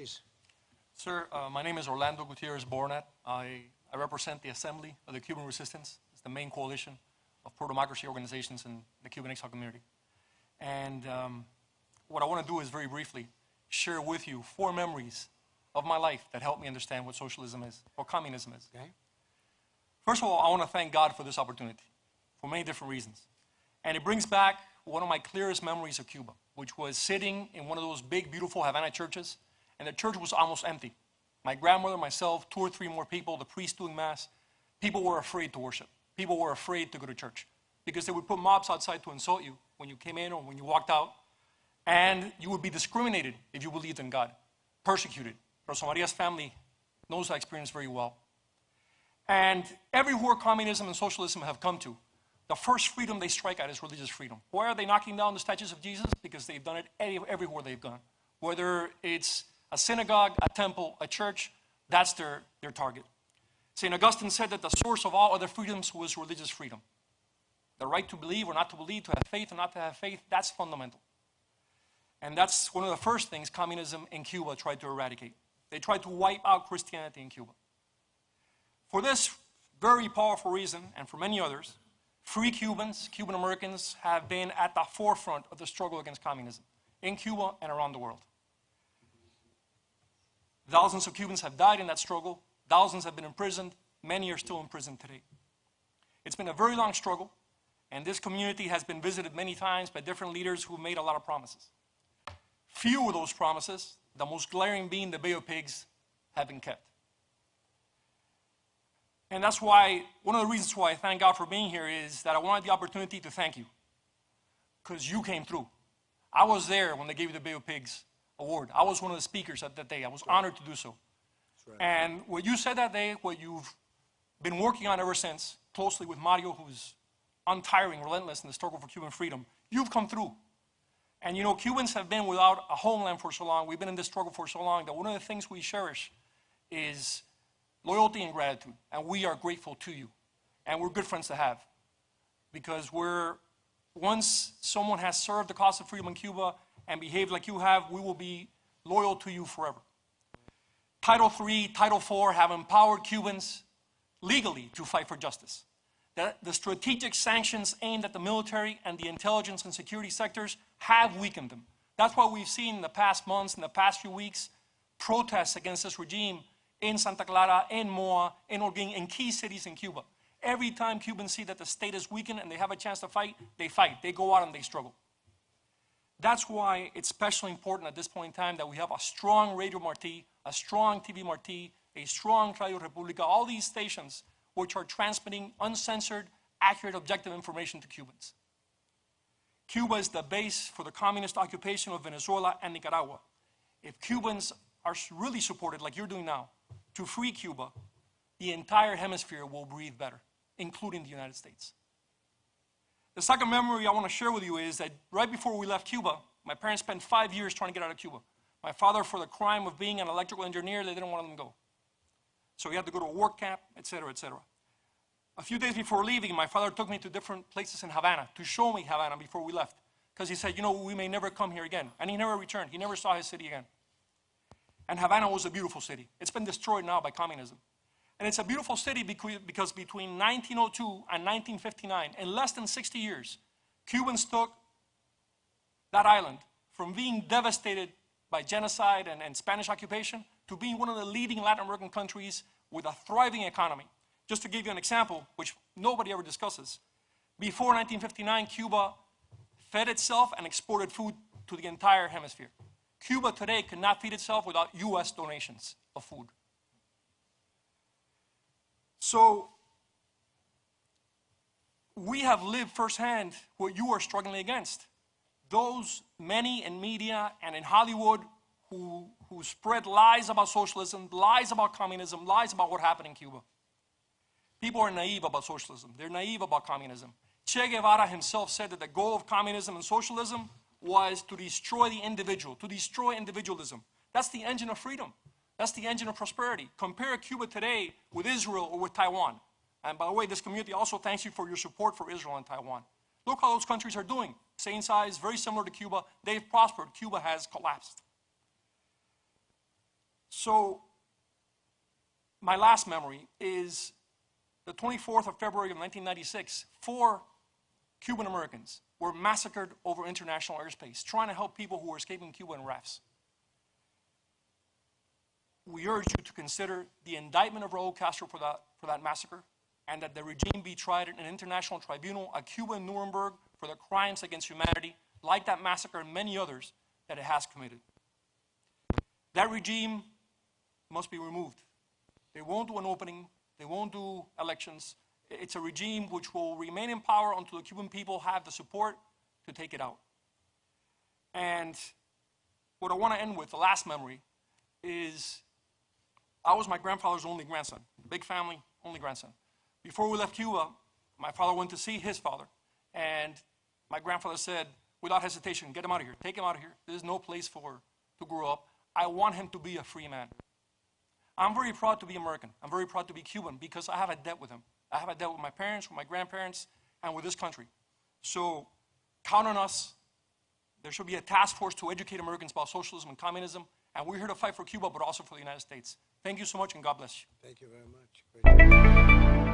please. Sir, my name is Orlando Gutierrez Bornat. I represent the Assembly of the Cuban Resistance. It's the main coalition of pro-democracy organizations in the Cuban exile community. And what I want to do is very briefly share with you 4 memories of my life that helped me understand what socialism is, or communism is. Okay. First of all, I want to thank God for this opportunity, for many different reasons. And it brings back one of my clearest memories of Cuba, which was sitting in one of those big, beautiful Havana churches, and the church was almost empty. My grandmother, myself, 2 or 3 more people, the priest doing mass. People were afraid to worship. People were afraid to go to church because they would put mobs outside to insult you when you came in or when you walked out, and you would be discriminated if you believed in God, persecuted. Rosa Maria's family knows that experience very well. And everywhere communism and socialism have come to, the first freedom they strike at is religious freedom. Why are they knocking down the statues of Jesus? Because they've done it everywhere they've gone. Whether it's a synagogue, a temple, a church, that's their target. St. Augustine said that the source of all other freedoms was religious freedom. The right to believe or not to believe, to have faith or not to have faith, that's fundamental. And that's one of the first things communism in Cuba tried to eradicate. They tried to wipe out Christianity in Cuba. For this very powerful reason, and for many others, free Cubans, Cuban Americans, have been at the forefront of the struggle against communism in Cuba and around the world. Thousands of Cubans have died in that struggle. Thousands have been imprisoned. Many are still in prison today. It's been a very long struggle, and this community has been visited many times by different leaders who made a lot of promises. Few of those promises, the most glaring being the Bay of Pigs, have been kept. And that's why, one of the reasons why I thank God for being here is that I wanted the opportunity to thank you, because you came through. I was there when they gave you the Bay of Pigs award. I was one of the speakers at that day. I was honored to do so. Right. And what you said that day, what you've been working on ever since, closely with Mario, who's untiring, relentless in the struggle for Cuban freedom, you've come through. And you know, Cubans have been without a homeland for so long. We've been in this struggle for so long that one of the things we cherish is loyalty and gratitude. And we are grateful to you. And we're good friends to have. Because once someone has served the cause of freedom in Cuba and behaved like you have, we will be loyal to you forever. Title III, Title IV have empowered Cubans legally to fight for justice. The strategic sanctions aimed at the military and the intelligence and security sectors have weakened them. That's why we've seen in the past months, in the past few weeks, protests against this regime in Santa Clara, in Moa, in Holguin, in key cities in Cuba. Every time Cubans see that the state is weakened and they have a chance to fight. They go out and they struggle. That's why it's especially important at this point in time that we have a strong Radio Martí, a strong TV Martí, a strong Radio República, all these stations which are transmitting uncensored, accurate, objective information to Cubans. Cuba is the base for the communist occupation of Venezuela and Nicaragua. If Cubans are really supported, like you're doing now, to free Cuba, the entire hemisphere will breathe better, including the United States. The second memory I want to share with you is that right before we left Cuba, my parents spent 5 years trying to get out of Cuba. My father, for the crime of being an electrical engineer, they didn't want him to go. So he had to go to a work camp, etc., etc. A few days before leaving, my father took me to different places in Havana to show me Havana before we left. Because he said, you know, we may never come here again. And he never returned. He never saw his city again. And Havana was a beautiful city. It's been destroyed now by communism. And it's a beautiful city because between 1902 and 1959, in less than 60 years, Cubans took that island from being devastated by genocide and Spanish occupation to being one of the leading Latin American countries with a thriving economy. Just to give you an example, which nobody ever discusses, before 1959, Cuba fed itself and exported food to the entire hemisphere. Cuba today cannot feed itself without US donations of food. So we have lived firsthand what you are struggling against. Those many in media and in Hollywood who spread lies about socialism, lies about communism, lies about what happened in Cuba. People are naive about socialism. They're naive about communism. Che Guevara himself said that the goal of communism and socialism was to destroy the individual, to destroy individualism. That's the engine of freedom. That's the engine of prosperity. Compare Cuba today with Israel or with Taiwan. And by the way, this community also thanks you for your support for Israel and Taiwan. Look how those countries are doing. Same size, very similar to Cuba. They've prospered. Cuba has collapsed. So my last memory is the 24th of February of 1996. 4 Cuban Americans were massacred over international airspace, trying to help people who were escaping Cuba in rafts. We urge you to consider the indictment of Raul Castro for that massacre, and that the regime be tried in an international tribunal, a Cuba in Nuremberg, for the crimes against humanity, like that massacre and many others that it has committed. That regime must be removed. They won't do an opening. They won't do elections. It's a regime which will remain in power until the Cuban people have the support to take it out. And what I want to end with, the last memory, is I was my grandfather's only grandson. Big family, only grandson. Before we left Cuba, my father went to see his father. And my grandfather said, without hesitation, get him out of here. Take him out of here. There's no place to grow up. I want him to be a free man. I'm very proud to be American. I'm very proud to be Cuban because I have a debt with him. I have a debt with my parents, with my grandparents, and with this country. So count on us. There should be a task force to educate Americans about socialism and communism. And we're here to fight for Cuba, but also for the United States. Thank you so much, and God bless you. Thank you very much. Great.